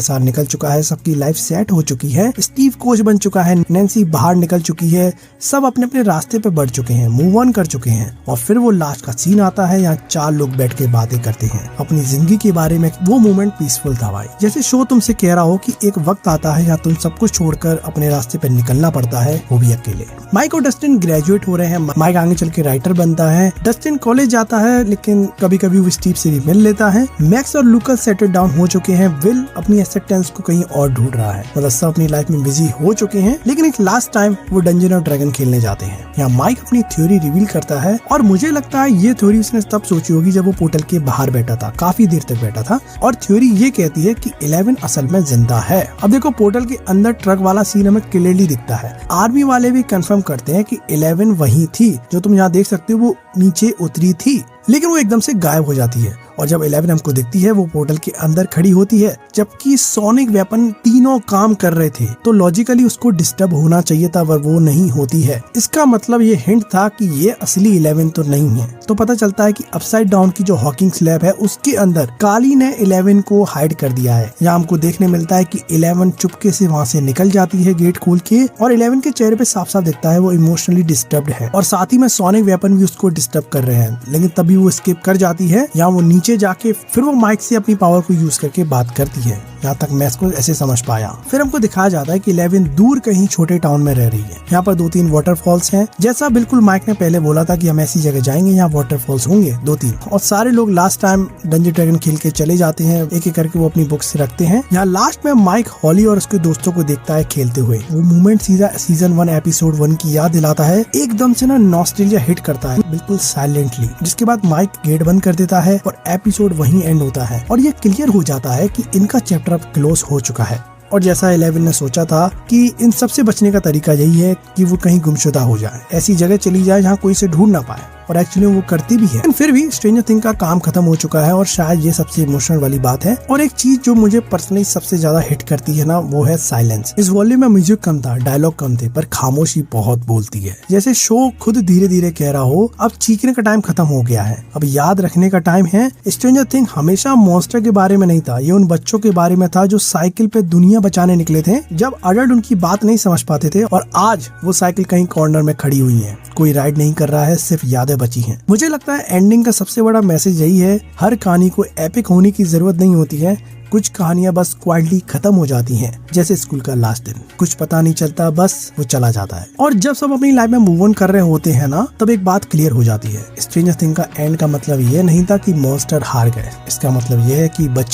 साल निकल चुका है, सबकी लाइफ सेट हो चुकी है, स्टीव कोच बन चुका है, नैन्सी बाहर निकल चुकी है, सब अपने अपने रास्ते पे बढ़ चुके हैं, मूव ऑन कर चुके हैं। और फिर वो लास्ट का सीन आता है, यहाँ 4 लोग बैठ के बातें करते हैं अपनी जिंदगी के बारे में। वो मोमेंट पीसफुल था भाई। जैसे शो तुमसे कह रहा हो कि एक वक्त आता है यहाँ तुम सब कुछ छोड़कर अपने रास्ते पे निकलना पड़ता है, वो भी अकेले। माइक और डस्टिन ग्रेजुएट हो रहे हैं। माइक आगे चल के राइटर बनता है, डस्टिन कॉलेज जाता है, लेकिन कभी कभी वो स्टीव से भी मिल लेता है। मैक्स और लूकस सेटल डाउन हो चुके हैं। विल अपनी एक्सेप्टेंस को कहीं और ढूंढ रहा है, मतलब सब अपनी लाइफ में बिजी हो चुके हैं। लेकिन एक लास्ट टाइम वो डंजन और ड्रैगन खेलने जाते हैं। यहाँ माइक अपनी थ्योरी रिवील करता है और मुझे लगता है ये थ्योरी उसने तब सोची होगी जब वो पोर्टल के बाहर बैठा था, काफी देर तक बैठा था। और थ्योरी ये कहती है कि 11 असल में जिंदा है। अब देखो पोर्टल के अंदर ट्रक वाला सीन हमें क्लियरली दिखता है। आर्मी वाले भी कंफर्म करते हैं कि 11 वही थी जो तुम यहाँ देख सकते हो, वो नीचे उतरी थी, लेकिन वो एकदम से गायब हो जाती है। और जब 11 हमको दिखती है वो पोर्टल के अंदर खड़ी होती है, जबकि सोनिक वेपन तीनों काम कर रहे थे, तो लॉजिकली उसको डिस्टर्ब होना चाहिए था, पर वो नहीं होती है। इसका मतलब ये हिंट था कि ये असली 11 तो नहीं है। तो पता चलता है कि अपसाइड डाउन की जो हॉकिंग स्लैब है उसके अंदर काली ने 11 को हाइड कर दिया है। यहाँ हमको देखने मिलता है कि 11 चुपके से वहाँ से निकल जाती है गेट खोल के, और 11 के चेहरे पे साफ साफ दिखता है वो इमोशनली डिस्टर्ब्ड है। और साथ ही में सोनिक वेपन भी उसको डिस्टर्ब कर रहे हैं, लेकिन तभी वो स्किप कर जाती है। यहाँ वो नीचे जाके फिर वो माइक से अपनी पावर को यूज करके बात करती है। यहाँ तक मैं इसको ऐसे समझ पाया। फिर हमको दिखाया जाता है कि 11 दूर कहीं छोटे टाउन में रह रही है। यहाँ पर 2-3 वाटरफॉल्स हैं, जैसा बिल्कुल माइक ने पहले बोला था कि हम ऐसी जगह जाएंगे यहाँ वाटरफॉल्स होंगे 2-3। और सारे लोग लास्ट टाइम डंजन ड्रैगन खेल के चले जाते हैं, एक एक करके वो अपनी बुक्स रखते हैं। यहाँ लास्ट में माइक हॉली और उसके दोस्तों को देखता है खेलते हुए। वो मूवमेंट सीधा सीजन 1 एपिसोड 1 की याद दिलाता है। एकदम से ना नॉस्टैल्जिया हिट करता है बिल्कुल साइलेंटली, जिसके बाद माइक गेट बंद कर देता है और एपिसोड वहीं एंड होता है। और ये क्लियर हो जाता है कि इनका चैप्टर अब क्लोज हो चुका है। और जैसा 11 ने सोचा था कि इन सब से बचने का तरीका यही है कि वो कहीं गुमशुदा हो जाए, ऐसी जगह चली जाए जहाँ कोई इसे ढूंढ ना पाए, और एक्चुअली वो करती भी है। फिर भी स्ट्रेंजर थिंग का काम खत्म हो चुका है, और शायद ये सबसे इमोशनल वाली बात है। और एक चीज जो मुझे पर्सनली सबसे ज्यादा हिट करती है ना, वो है साइलेंस। इस वॉल्यूम में म्यूजिक कम था, डायलॉग कम थे, पर खामोशी बहुत बोलती है। जैसे शो खुद धीरे धीरे कह रहा हो अब चीखने का टाइम खत्म हो गया है, अब याद रखने का टाइम है। स्ट्रेंजर थिंग हमेशा मॉन्स्टर के बारे में नहीं था, ये उन बच्चों के बारे में था जो साइकिल पे दुनिया बचाने निकले थे जब अडल्ट उनकी बात नहीं समझ पाते थे। और आज वो साइकिल कहीं कॉर्नर में खड़ी हुई है, कोई राइड नहीं कर रहा है, सिर्फ यादें बची हैं। मुझे लगता है एंडिंग का सबसे बड़ा मैसेज यही है, हर कहानी को एपिक होने की जरूरत नहीं होती है। कुछ कहानियां बस क्वाइटली खत्म हो जाती हैं, जैसे स्कूल का लास्ट दिन, कुछ पता नहीं चलता, बस वो चला जाता है। और जब सब अपनी लाइफ में मूव ऑन कर रहे होते हैं ना, तब एक बात क्लियर हो जाती है। स्ट्रेंजर थिंग का एंड का मतलब ये नहीं था कि मॉन्स्टर हार गए, इसका मतलब ये है कि बच्चे